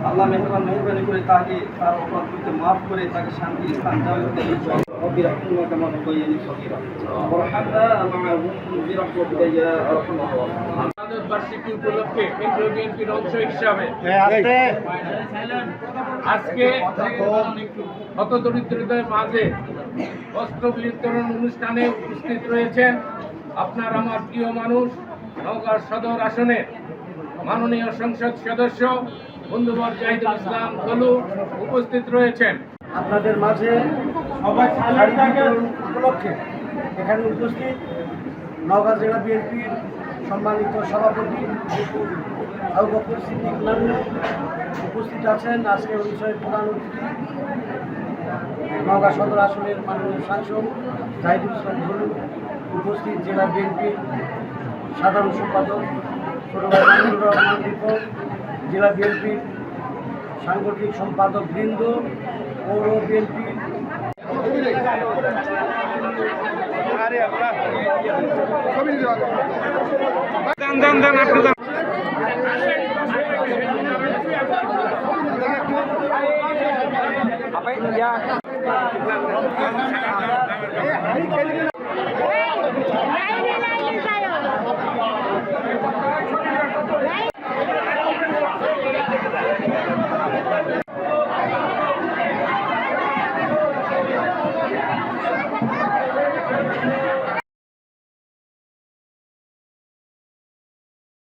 আল্লাহ মেহরবানি করে তাকে তার অপরাধ করতে মাফ করে তাকে শান্তি স্থান বার্ষিকী উপলক্ষে কেন্দ্রীয় বিএনপির অংশ হিসাবে আজকে হতদরিদ্রদের মাঝে বস্ত্র বিতরণ অনুষ্ঠানে উপস্থিত রয়েছেন আপনার আমার প্রিয় মানুষ নওগাঁ সদর আসনের মাননীয় সংসদ সদস্য বন্ধুবর জাহিদুল ইসলাম তলু উপস্থিত রয়েছেন। আপনাদের মাঝে উপলক্ষে এখানে উপস্থিত নওগাঁ জেলা বিএনপির সম্মানিত সভাপতি আবু বকর সিদ্দিক নানু উপস্থিত আছেন। আজকের বিষয়ে প্রধান অতিথি নওগাঁ সদর আসনের মাননীয় সাংসদ জাহিদুল ইসলাম তলু উপস্থিত জেলা বিএনপির সাধারণ সম্পাদক ছোট ভাই মাহমুদুর রহমান দীপক, জেলা বিএনপির সাংগঠনিক সম্পাদক বৃন্দ, পৌর বিএনপি